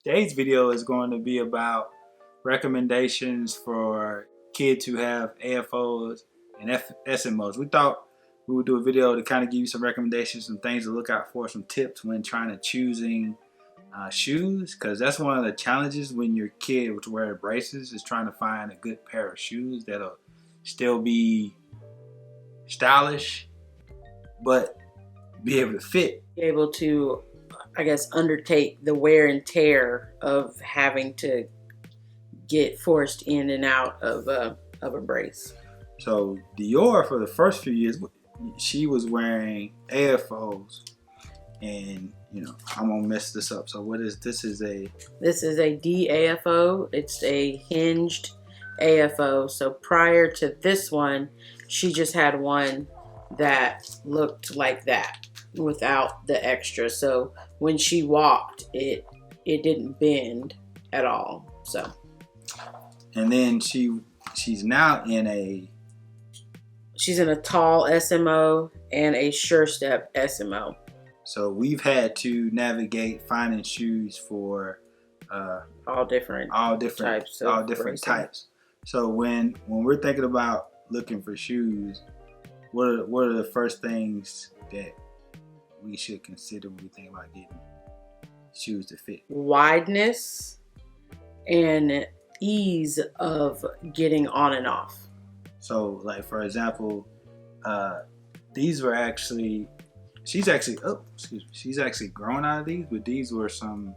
Today's video is going to be about recommendations for kids who have AFOs and SMOs. We thought we would do a video to kind of give you some recommendations, some things to look out for, some tips when trying to choosing shoes, because that's one of the challenges when your kid was wearing braces is trying to find a good pair of shoes that'll still be stylish but be able to fit. Be able to, I guess, undertake the wear and tear of having to get forced in and out of a brace. So Dior, for the first few years, she was wearing AFOs, and I'm gonna mess this up. So what is this? Is a DAFO. It's a hinged AFO. So prior to this one, she just had one that looked like that without the extra. So when she walked, it didn't bend at all. So, and then she's now in a tall SMO and a sure step SMO. So we've had to navigate finding shoes for all different types. So when we're thinking about looking for shoes, what are the first things that we should consider when we think about getting shoes to fit? Wideness and ease of getting on and off. So, like, for example, these were actually, she's actually grown out of these, but these were some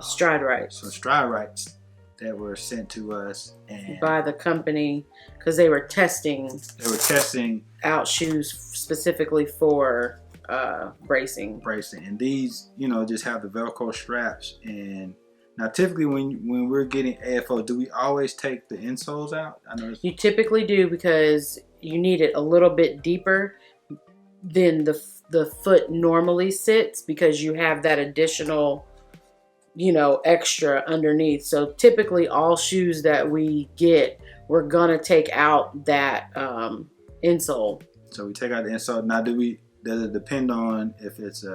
stride rights. So stride rights that were sent to us and by the company, because they were testing out shoes specifically for bracing. And these, just have the Velcro straps. And now, typically, when we're getting AFO, do we always take the insoles out? I know you typically do, because you need it a little bit deeper than the foot normally sits, because you have that additional, extra underneath. So typically, all shoes that we get, we're gonna take out that insole. So we take out the insole. Now, does it depend on if it's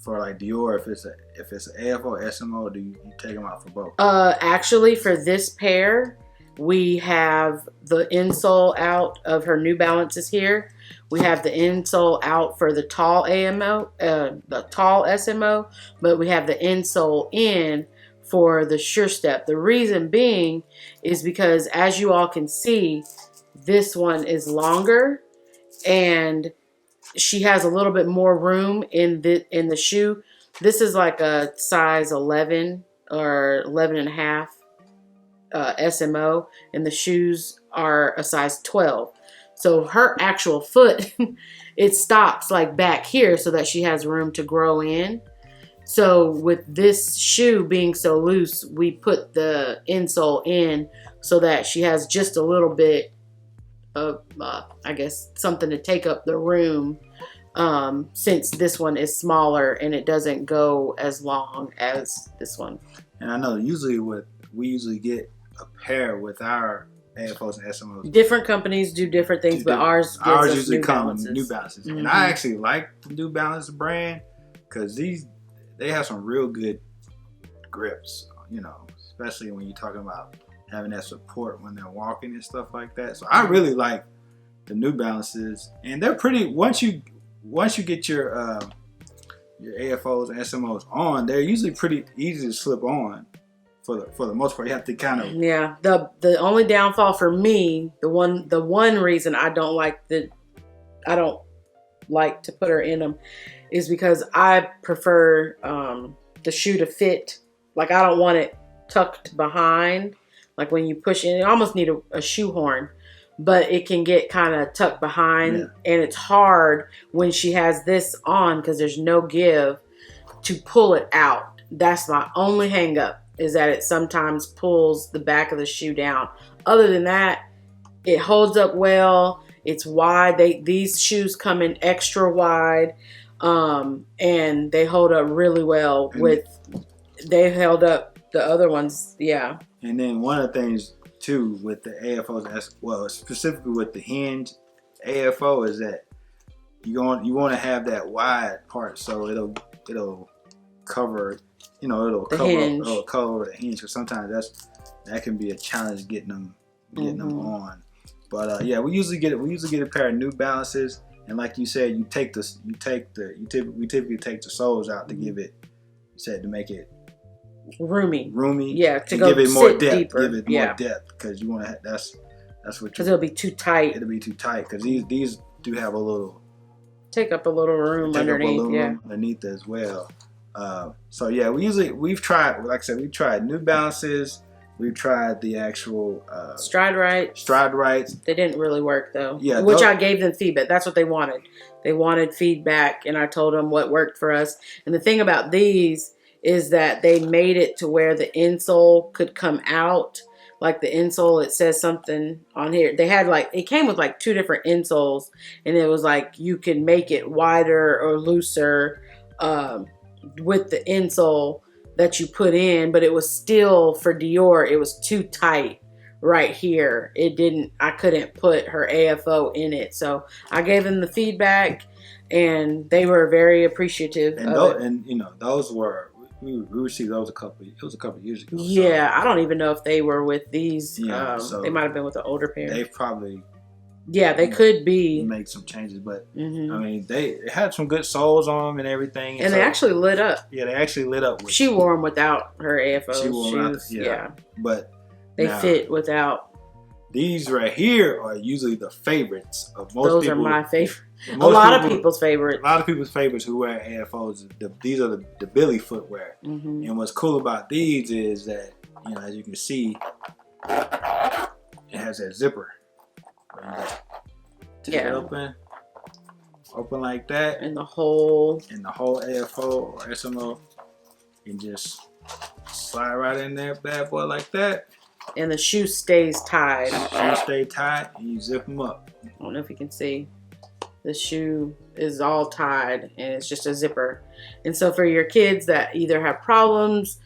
for like Dior, if it's an AFO or SMO, do you take them out for both? Actually, for this pair, we have the insole out of her New Balances here. We have the insole out for the tall the tall SMO, but we have the insole in for the Sure Step. The reason being is because, as you all can see, this one is longer and she has a little bit more room in the shoe. This is like a size 11 or 11 and a half SMO, and the shoes are a size 12. So her actual foot, it stops like back here so that she has room to grow in. So with this shoe being so loose, we put the insole in so that she has just a little bit of, I guess, something to take up the room, since this one is smaller and it doesn't go as long as this one. And I know we usually get a pair with our AFOs and SMOs. Different companies do different things, but ours usually come with New Balances. Mm-hmm. And I actually like the New Balance brand because they have some real good grips, especially when you're talking about having that support when they're walking and stuff like that. So I really like the New Balances, and they're pretty. Once you get your AFOs and SMOs on, they're usually pretty easy to slip on. For the most part, you have to kind of. Yeah. The only downfall for me, the one reason I don't like to put her in them, is because I prefer the shoe to fit. Like, I don't want it tucked behind. Like when you push in, you almost need a shoehorn, but it can get kind of tucked behind, and it's hard when she has this on because there's no give to pull it out. That's my only hang up, is that it sometimes pulls the back of the shoe down. Other than that, it holds up well. It's wide. These shoes come in extra wide, and they hold up really well. They held up the other ones, yeah. And then one of the things too with the AFOs, well, specifically with the hinge AFO, is that you want to have that wide part, so it'll cover, it'll cover the hinge. Because sometimes that can be a challenge getting them on. But we usually get a pair of New Balances, and like you said, we typically take the soles out to give it, to make it roomy. Yeah, to give it more depth. Deeper. Give it more depth, because you want to. That's what. Because it'll be too tight. It'll be too tight, because these do have a little. Take up a little room underneath. Room underneath as well. We've tried. Like I said, we've tried New Balances. We've tried the actual Stride Rights. They didn't really work though. Yeah, which I gave them feedback. That's what they wanted. They wanted feedback, and I told them what worked for us. And the thing about these is that they made it to where the insole could come out. Like the insole, it says something on here. They had it came with 2 different insoles, and it was you could make it wider or looser with the insole that you put in, but it was still, for Dior, it was too tight right here. I couldn't put her AFO in it. So I gave them the feedback, and they were very appreciative of it. And those were, we received those a couple years ago. Yeah, so I don't even know if they were with these. So they might have been with the older pair. They've probably... Yeah, they could be. Make some changes, but I mean, they had some good soles on them and everything. And they actually lit up. Yeah, they actually lit up. She wore them without her AFO She wore them shoes. Yeah. But they fit without. These right here are usually the favorites of most people. Those are my favorite. A lot of people's favorites. A lot of people's favorites who wear AFOs. These are the Billy footwear. And what's cool about these is that, as you can see, it has that zipper. Take it open like that, and the whole AFO or SMO, and just slide right in there, bad boy, like that. And the shoe stays tied. Shoe stay tied, and you zip them up. I don't know if you can see. The shoe is all tied, and it's just a zipper. And so for your kids that either have problems,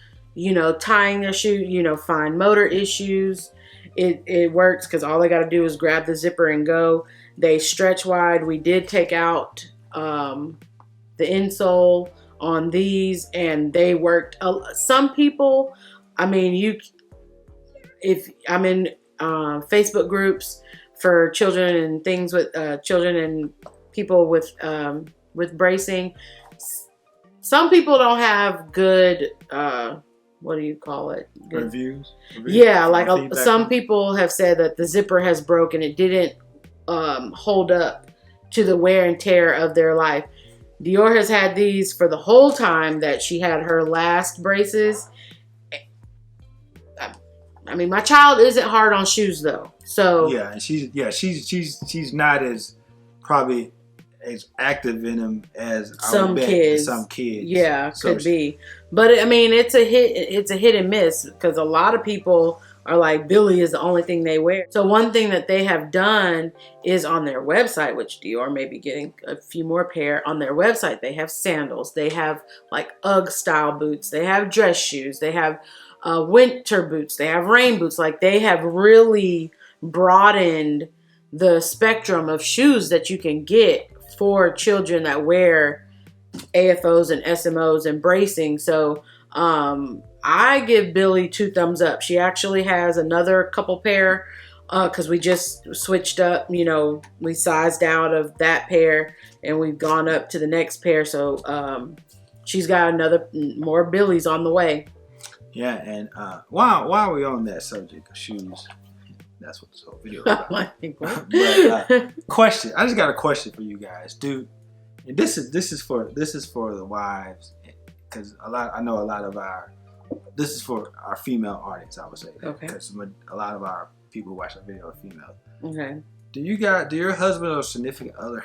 tying their shoe, fine motor issues. It works because all they got to do is grab the zipper and go. They stretch wide. We did take out the insole on these, and they worked. Some people, if I'm in Facebook groups for children and things with children and people with bracing, some people don't have good. What do you call it? Reviews? Yeah, some people have said that the zipper has broken. It didn't hold up to the wear and tear of their life. Dior has had these for the whole time that she had her last braces. My child isn't hard on shoes though. So she's not as probably as active in them as some kids. Yeah, so could be. But it's a hit and miss, because a lot of people are like, Billy is the only thing they wear. So one thing that they have done is on their website, which Dior may be getting a few more pair on their website. They have sandals. They have UGG style boots. They have dress shoes. They have winter boots. They have rain boots. They have really broadened the spectrum of shoes that you can get for children that wear AFOs and SMOs and bracing. So I give Billy 2 thumbs up. She actually has another couple pair because we just switched up. We sized out of that pair and we've gone up to the next pair. So she's got more Billys on the way. Yeah, and while we're on that subject of shoes, that's what this whole video is about. But, question. I just got a question for you guys, dude. And this is for the wives, because I know a lot of this is for our female audience, I would say. Okay. Because a lot of our people who watch our video are female. Okay. Do your husband or significant other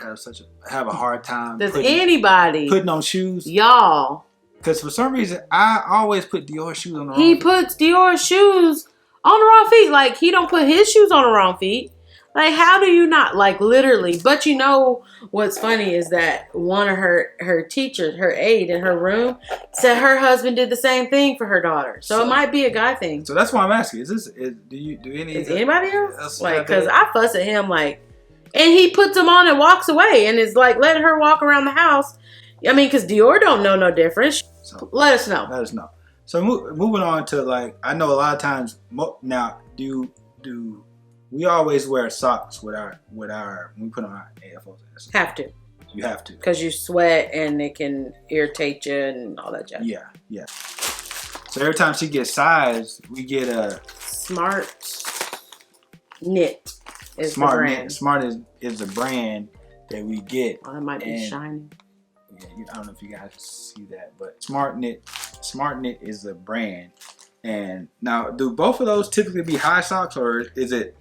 have a hard time? Does anybody putting on shoes? Y'all. Because for some reason, I always put Dior shoes on the wrong feet. He puts Dior shoes on the wrong feet. He don't put his shoes on the wrong feet. How do you not? Literally. But what's funny is that one of her teachers, her aide in her room, said her husband did the same thing for her daughter. So it might be a guy thing. So that's why I'm asking. Is anybody else? Because I fuss at him and he puts them on and walks away and is letting her walk around the house. I mean, because Dior don't know no difference. So let us know. Let us know. So moving on to, like, I know a lot of times now, do we always wear socks with our when we put on our AFOs? Have to. You have to. Because you sweat and it can irritate you and all that jazz. Yeah. So every time she gets sized, we get a Smart Knit is Smart the brand. Knit. Smart is the brand that we get. Oh, it might be shiny. Yeah, I don't know if you guys see that, but Smart Knit is the brand. And now, do both of those typically be high socks, or is it?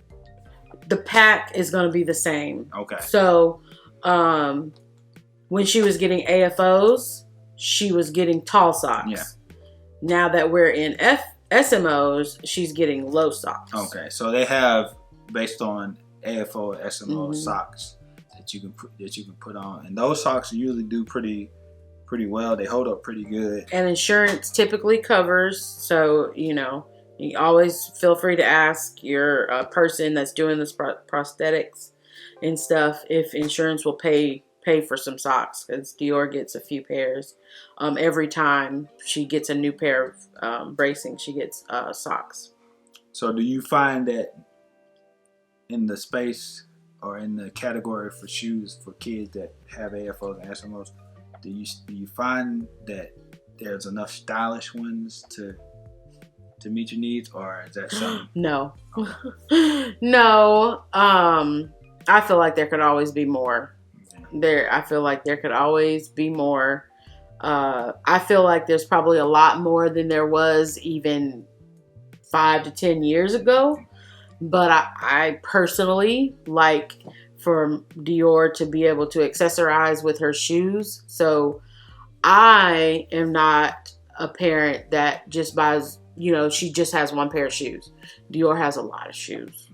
The pack is going to be the same. Okay. So, when she was getting AFOs, she was getting tall socks. Yeah. Now that we're in SMOs, she's getting low socks. Okay, so they have, based on AFO or SMO socks that you can put on, and those socks usually do pretty well. They hold up pretty good. And insurance typically covers, so you always feel free to ask your person that's doing this prosthetics and stuff if insurance will pay for some socks, because Dior gets a few pairs every time she gets a new pair of bracing. She gets socks. So do you find that in the space or in the category for shoes for kids that have AFOs and SMOs, do you find that there's enough stylish ones to meet your needs, or is that something? No. No. I feel like there could always be more. I feel like there could always be more. I feel like there's probably a lot more than there was even 5 to 10 years ago. But I personally like for Dior to be able to accessorize with her shoes. So I am not a parent that just buys, she just has one pair of shoes. Dior has a lot of shoes.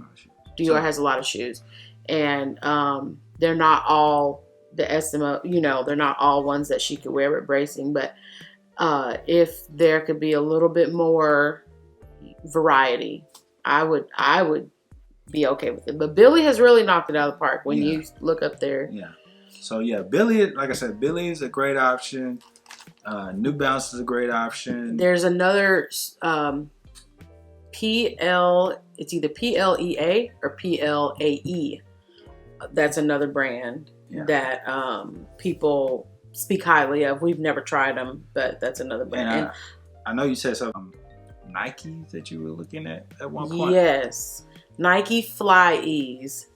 Dior has a lot of shoes. And they're not all the SMO, they're not all ones that she could wear with bracing. But if there could be a little bit more variety, I would be okay with it. But Billy has really knocked it out of the park when you look up there. Yeah. So Billy, like I said, Billy is a great option. New Balance is a great option. There's another it's either PLEA or PLAE. That's another brand that people speak highly of. We've never tried them, but that's another brand. And I know you said some Nikes that you were looking at one point. Yes, Nike Fly E's.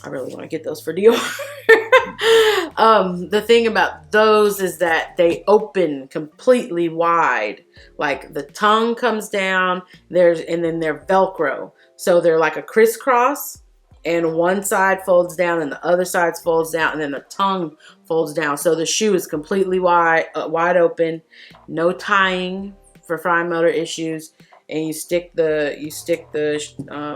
I really want to get those for Dior. The thing about those is that they open completely wide. Like the tongue comes down, and then they're Velcro. So they're like a crisscross, and one side folds down and the other side folds down, and then the tongue folds down. So the shoe is completely wide open, no tying for fine motor issues. And you stick the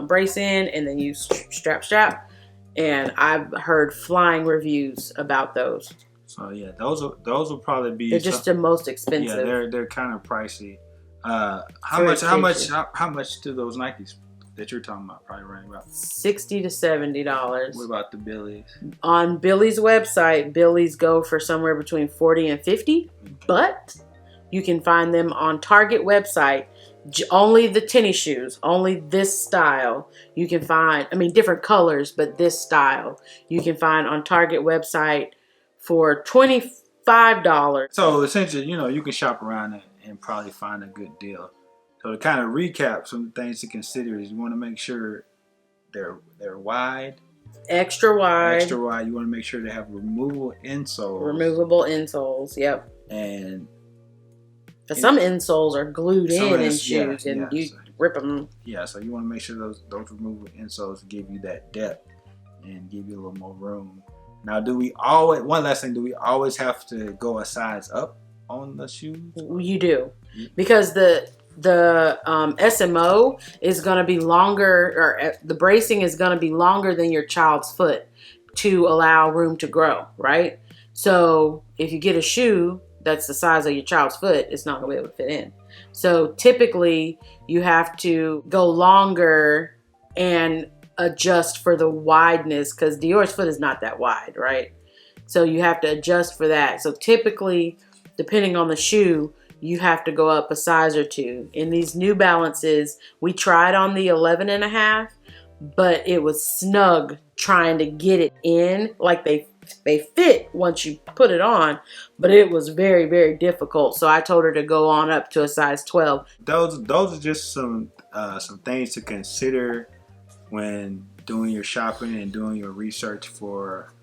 brace in, and then you strap. And I've heard flying reviews about those. So yeah, those will probably be. They're just the most expensive. Yeah, they're kind of pricey. How much do those Nikes that you're talking about probably running about? $60 to $70. What about the Billies? On Billy's website, Billy's go for somewhere between $40 and $50, but you can find them on Target website. Only the tennis shoes, only this style you can find. I mean, different colors, but this style you can find on Target website for $25. So essentially, you can shop around and probably find a good deal. So to kind of recap some things to consider is you want to make sure they're wide. Extra wide. Extra wide. You want to make sure they have removable insoles. Removable insoles, yep. And some insoles are glued in shoes, and you rip them. Yeah, so you want to make sure those removable insoles give you that depth and give you a little more room. Now, one last thing, do we always have to go a size up on the shoes? You do, because the SMO is going to be longer, or the bracing is going to be longer than your child's foot to allow room to grow, right? So if you get a shoe that's the size of your child's foot, it's not going to be able to fit in. So typically you have to go longer and adjust for the wideness, because Dior's foot is not that wide, right? So you have to adjust for that. So typically, depending on the shoe, you have to go up a size or two. In these New Balances, we tried on the 11.5, but it was snug trying to get it in. Like they fit once you put it on, but it was very, very difficult. So I told her to go on up to a size 12. Those are just some things to consider when doing your shopping and doing your research for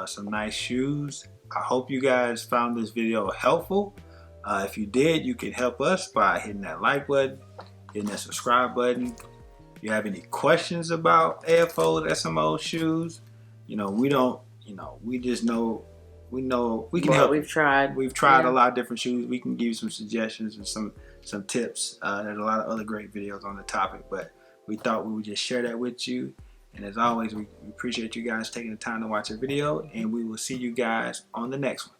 some nice shoes. I hope you guys found this video helpful. If you did, you can help us by hitting that like button, hitting that subscribe button. If you have any questions about AFOs, SMOs, shoes, we just know, we can help. We've tried a lot of different shoes. We can give you some suggestions and some tips. There's a lot of other great videos on the topic, but we thought we would just share that with you. And as always, we appreciate you guys taking the time to watch our video, and we will see you guys on the next one.